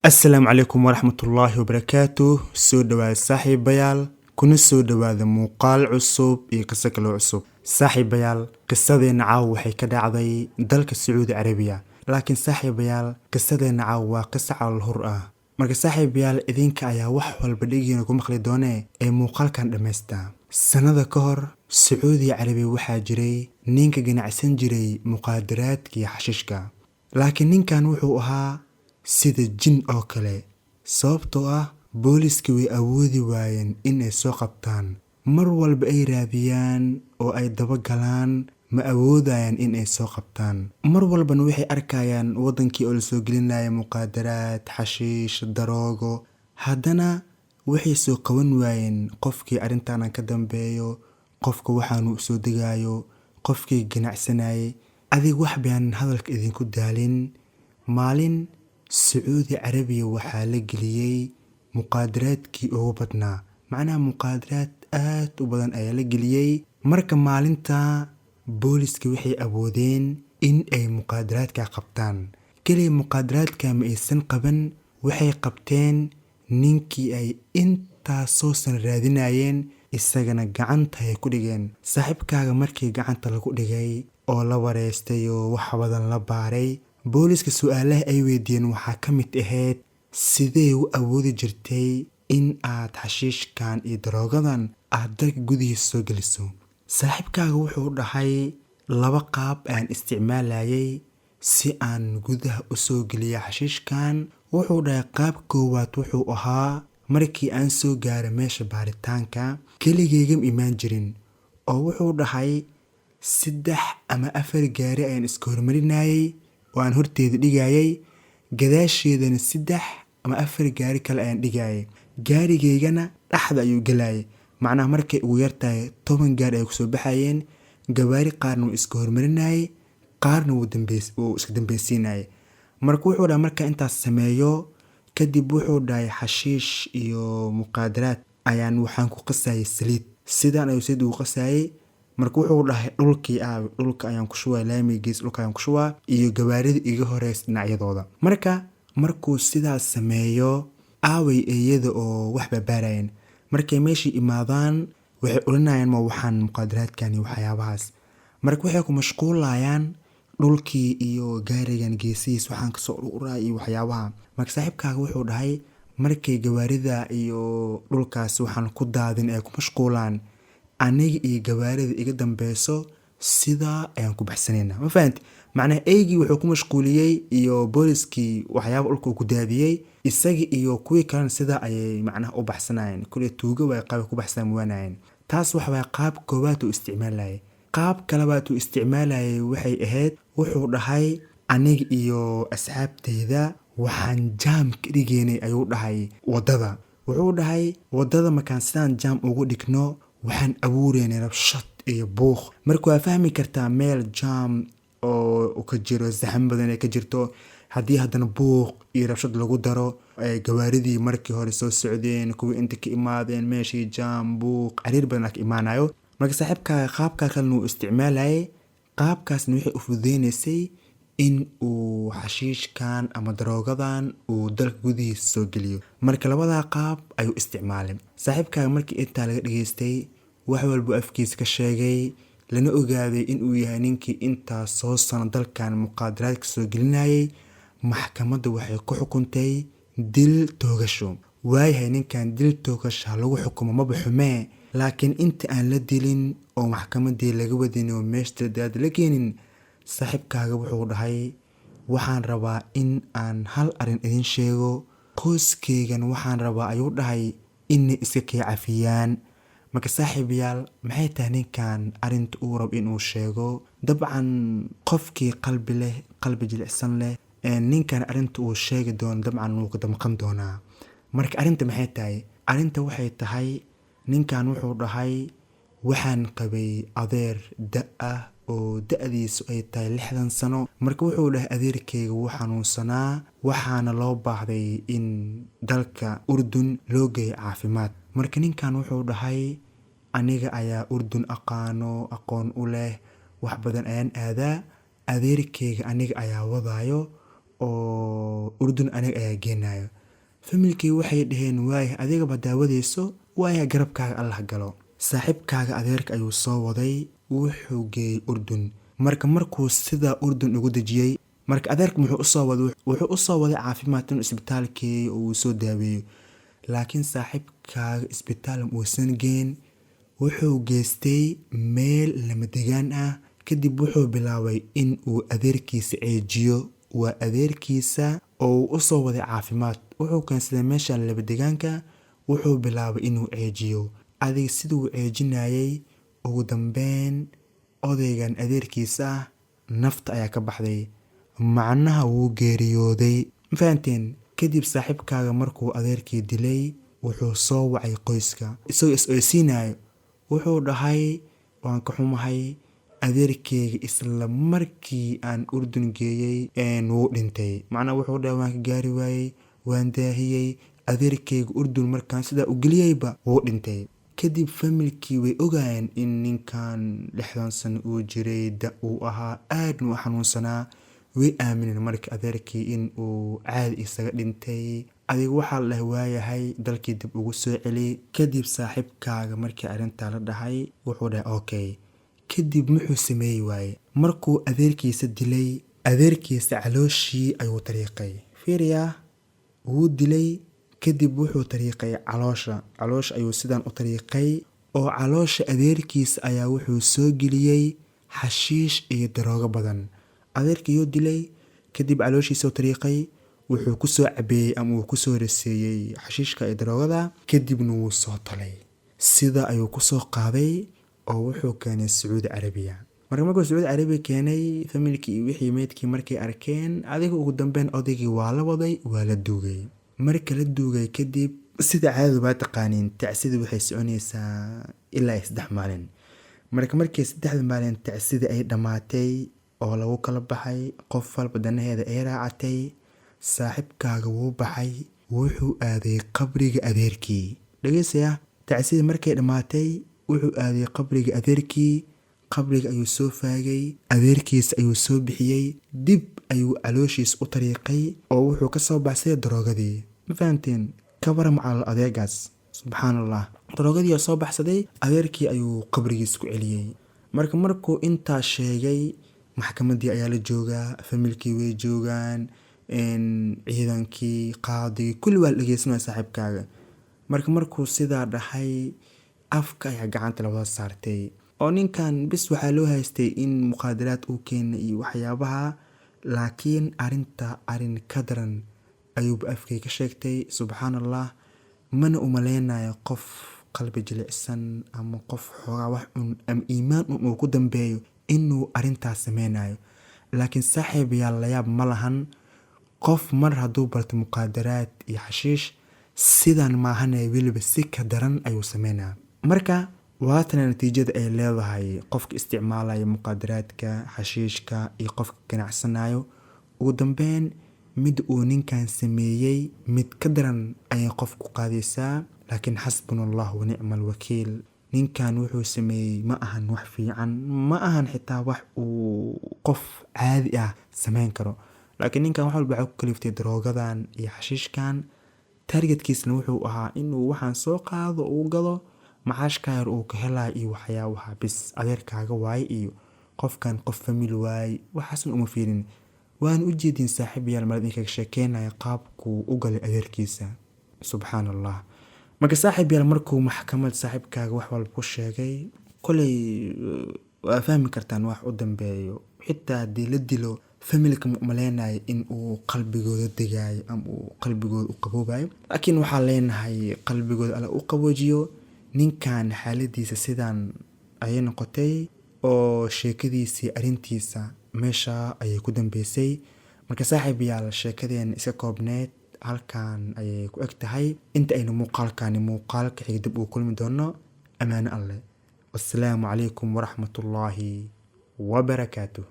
السلام عليكم ورحمة الله وبركاته. سو دواad saaxiibayaal kuna soo dhawaada muuqaal cusub iyo qiso kale oo cusub. Saaxiibayaal, qisadeena caawa waxay ka dhacday dalka Sacuudi Carabiya. Laakiin saaxiibayaal, qisadeena caawa waa qiso calool hur ah. Marka saaxiibayaal, idinka ayaa wax walba dhigiina ku maqli doonee ee muuqaalkan dhammaysta. Sanada ka hor Sacuudi Carabiya waxaa jiray ninka ganacsan jiray muqaadaraadka iyo xashiishka. Laakiin ninkan wuxuu ahaa sida jin oo kale, sababtoo ah booliska way awoodi waayeen inay soo qabtaan. Mar walba ay raadiyaan oo ay daba galaan, ma awoodayaan inay soo qabtaan. Mar walbana waxay arkayaan wadankii oo la soo gelinaya muqaadaraad, xashiish, daroogo. Haddana waxay soo qaban waayeen qofkii arrintan ka dambeeyo, qofka waxaanu soo degayo, qofkii ganacsanayay. Adig wax baan hadalka idinku daalin. Maalin Sacuudi Carabiya waxaa la geliyay muqaadaraadkii ugu badnaa. Macnaha muqaadaraad aad u badan ayaa la geliyay. Marka maalinta booliska waxay awoodeen in ay muqaadaraadka qabtaan. Kaliya muqaadaraadka ma aysan qaban, waxay qabteen ninkii ay intaas soo san raadinayeen, isagana gacanta ay ku dhigeen. Saaxiibkaaga markii gacanta lagu dhigay oo la wareystay oo wax badan la baaray, booliska su'aalaha ay weydiiyeen waxaa ka mid ahayd sidee u awoodi jirtay in aad xashiishkan iyo daroogadan aad dalka gudihiisa soo geliso. Saaxiibkaaga wuxuu dhahay 2 qaab aan isticmaalayay si aan gudaha u soo geliyo xashiishkan. Wuxuu dhahay qaab koowaad wuxuu ahaa markii aan soo gaaray meesha baaritaanka, keligeyga ma imaan jirin, oo wuxuu dhahay 3 ama 4 gaari ayaan iska hormarinayay oo aan horteeda dhigayay, gadaasheedana 3 ama 4 gaari kale ayaan dhigayay. Gaarigeygana dhaxda ayuu galayay. Macnaha markay ugu yartahay 10 gaari ay kusoo baxayeen, gawaari qaarna wuu iska hormarinayay, qaarna wuu iska dambaysiinayay. Marka wuxuu dhahay marka intaas sameeyo kadib wuxuu dhahay xashiish iyo muqaadaraad ayaan waxaan ku qasayay saliid. Sidaan ayuu saliid ugu qasayay. Marka wuxuu dhahay dhulka ayaan ku shubaa, laamigiis dhulka ayaan ku shubaa iyo gawaarida iga horeys dhinacyadooda. Markuu sidaas sameeyo, aaway iyada oo wax baarayeen. Markay meeshii imaadaan waxay oranayaan ma waxaan muqaadaraadkan iyo waxyaabahaas. Marka waxay ku mashquulayaan dhulkii iyo gaarigan geesihiis waxaan ka soo ururay iyo waxyaabaha. Marka saaxiibkaaga wuxuu dhahay markay gawaarida iyo dhulkaas waxaan ku daadin ay ku mashquulaan, aniga iyo gawaarida iga dambeyso sidaa ayaan ku baxsanaynaa. Ma fahanti? Macnaha eygii wuxuu ku mashquuliyay iyo booliskii waxyaabo dhulka uu ku daadiyay, isagii iyo kuwii kalena sidaa ayay macnaha u baxsanayeen. Kulli tuugo way qaab ku baxsan waanayeen. Taas waxa way qaab koowaad uu isticmaalayay. Qaab kale baad uu isticmaalayay waxay ahayd wuxuu dhahay aniga iyo asxaabteyda waxaan jaam ka dhigaynay ayuu dhahay wadada. Wuxuu dhahay wadada markaan sidaan jaam ugu dhigno waxaan abuureynay rabshad iyo buuq. Marka waa fahmi kartaa meel jaam oo ka jiro zaxmad badan ay ka jirto, haddii haddana buuq iyo rabshad lagu daro, gawaaridii markii hore soo socdeen, kuwii inta ka imaadeen, meeshii jaam, buuq, cariir badan ka imaanayo. Marka saaxiibka qaabka kale uu isticmaalayay, qaabkaasna waxay u fududeynaysay in uu xashiishkan ama daroogadan uu dalka gudihiisa soo geliyo. Marka 2 qaab ayuu isticmaalay. Saaxiibkaaga markii intaa laga dhageystay, wax walba afkiisa ka sheegay, lana ogaaday in uu yahay ninkii intaas soo sano dalkan muqaadaraadka soo gelinayay. Maxkamadda waxay ku xukuntay dil toogasho. Waayahay ninkan dil toogasho lagu xukumo ma baxumee, laakiin inta aan la dilin oo maxkamaddii laga wadin oo meeshii dad la keenin, saaxiibkaaga wuxuu dhahay waxaan rabaa in aan hal arin idin sheego. Qoyskeygan waxaan rabaa ayuu dhahay inay iska cafiyaan. Marka saaxiibayaal, maxay tahay ninkan arinta uu rabo inuu sheego? Dabcan qofkii qalbi leh, qalbi jilicsan leh, ninkan arinta uu sheegi doono dabcan wuu ka damqan doonaa. Marka arinta maxay tahay? Arinta waxay tahay ninkan wuxuu dhahay waxaan qabay adeer ah oo da'diisu ay tahay 60 sano. Marka wuxuu dhahay adeerkeyga wuu xanuunsanaa, waxaana loo baahday in dalka Urdun loo geeyo caafimaad. Marka ninkan wuxuu dhahay aniga ayaa Urdun aqoon u leh, wax badan ayaan aadaa, adeerkeyga aniga ayaa wadaayo oo urdun aniga ayaa geenayo. familkii waxay dhaheen waaya adigaba daawadeyso, waaya garabkaaga allah galo. saaxiibkaaga adeerka ayuu soo waday, wuxuu geeyey urdun. markuu sidaa urdun ugu dejiyey, marka adeerka wuxuu usoo waday caafimaad in isbitaalkii uu soo daaweeyo. laakiin saaxiibkaaga isbitaal uusan geen, wuxuu geystay meel lama degaan ah. kadib wuxuu bilaabay in uu adeerkiisa ceejiyo. waa adeerkiisa oo uu usoo waday caafimaad, wuxuu keensaday meesha laba degaanka, wuxuu bilaabay inuu ceejiyo. adiga siduu ceejinayay, ugu dambeyn odaygan adeerkiisa ah nafta ayaa ka baxday, macnaha wuu geeriyooday. ma fahanteen? kadib saaxiibkaaga markuu adeerkii dilay, wuxuu soo wacay qoyska isagoo is-oysiinayo. wuxuu dhahay waan ka xumahay, adeerkeyga isla markii aan urdun geeyey wuu dhintay. macnaha wuxuu dhahay waan ka gaari waayey, waan daahiyey, adeerkeyga urdun markaan sidaa u geliyeyba wuu dhintay. kadib familkii way ogaayeen in ninkan 60 sano uu jiray, da uu ahaa, aadna u xanuunsanaa. way aamineen marka adeerkii in uu caadi isaga dhintay. adiga waxaa la dhahay waayahay, dalkii dib ugu soo celi. kadib saaxiibkaaga markii arrintaa la dhahay, wuxuu dhahay okay. kadib muxuu sameeyey waaye, markuu adeerkiisa dilay, adeerkiisa calooshii ayuu tariiqay. fiiriya, wuu dilay, kadib wuxuu tariiqay caloosha ayuu sidan u tariiqay, oo caloosha adeerkiisa ayaa wuxuu soo geliyey xashiish iyo daroogo badan. adeerkiyuu dilay, kadib calooshiisuu tariiqay, wuxuu kusoo cabeeyey ama uu kusoo raseeyey xashiishka iyo daroogada, kadibna wuu soo talay. sida ayuu kusoo qaaday oo wuxuu keenay Sacuudi Carabiya. markuu Sacuudi Carabiya keenay, familkii iyo wixii meydkii markay arkeen, adiga ugu dambeyn odaygii waa la waday, waa la duugay. marka la duugay kadib, sida caadadu baa taqaaniin, tacsida waxay soconaysaa ilaa 3 maalin. markii 3 maalin tacsida ay dhammaatay oo lagu kala baxay, qof walba danaheeda ay raacatay, saaxiibkaaga wuu baxay, wuxuu aaday qabriga adeerkii. dhageysaya, tacsida markay dhammaatay, wuxuu aaday qabriga adeerkii. qabriga ayuu soo faagay, adeerkiisa ayuu soo bixiyey, dib ayuu calooshiisa u tariiqay oo wuxuu ka soo baxsaday daroogadii. ma fahanteen? kabara macal adeegaas, subxaan allah. daroogadii soo baxsaday, adeerkii ayuu qabrigiisa ku celiyey. markuu intaa sheegay, maxkamadii ayaa la joogaa, familkii way joogaan, ciidankii, qaadigii, kulli waa la dhegeysanaya saaxiibkaaga. markuu sidaa dhahay, afka ayaa gacanta la wada saartay, oo ninkan bis waxaa loo haystay in muqaadaraad uu keenay iyo waxyaabaha. laakiin arin ka daran ayuuba afkay ka sheegtay. subxaan allah. mana umaleynayo qof qalbi jilicsan ama qof xoogaa wax ama iimaan uu ku dambeeyo inuu arintaas sameynayo. laakiin saaxiibayaal layaab ma lahan, qof mar hadduu barto muqaadaraad iyo xashiish, sidan maahane weliba si ka daran ayuu sameynaa. marka waatana natiijada ay leedahay qofka isticmaalaya muqaadaraadka, xashiishka iyo qofka ganacsanayo. ugu dambeyn, mid uu ninkan sameeyey mid ka daran ayay qofku qaadaysaa. laakiin xasbunallah wa nicma alwakiil. ninkan wuxuu sameeyey ma ahan wax fiican, ma ahan xitaa wax uu qof caadi ah sameyn karo. laakiin ninkan wax walba waxaa ku kaliftay daroogadan iyo xashiishkan. targetkiisna wuxuu ahaa inuu waxaan soo qaado uu gado, macaashka yar uu ka helaa iyo waxyaabaha. bis adeerkaaga waaye iyo qofkan qof famil waaye, waxaasan uma fiirin. waan u jeedin saaxiibayaal mar idinkaga sheekeynaya qaabkuu u galay adeerkiisa. subxaan allah. marka saaxiibayaal, markuu maxkamad saaxiibkaaga wax walba ku sheegay, koley waa fahmi kartaan wax u dambeeyo. xitaa haddii la dilo, familka ma umaleynayo in uu qalbigooda degaayo ama uu qalbigooda u qaboobayo. laakiin waxaa leenahay qalbigooda alla u qaboojiyo. ninkan xaaladiisa sidan ayay noqotay, oo sheekadiisii arintiisa meesha ayay ku dambeysay. marka saaxiibayaal, sheekadeen iska koobneed halkan ayay ku eg tahay. inta aynu muuqaalka xiga dib uu kulmi doono, ammaano alle. wassalaamu calaykum waraxmatullaahi wabarakaatuh.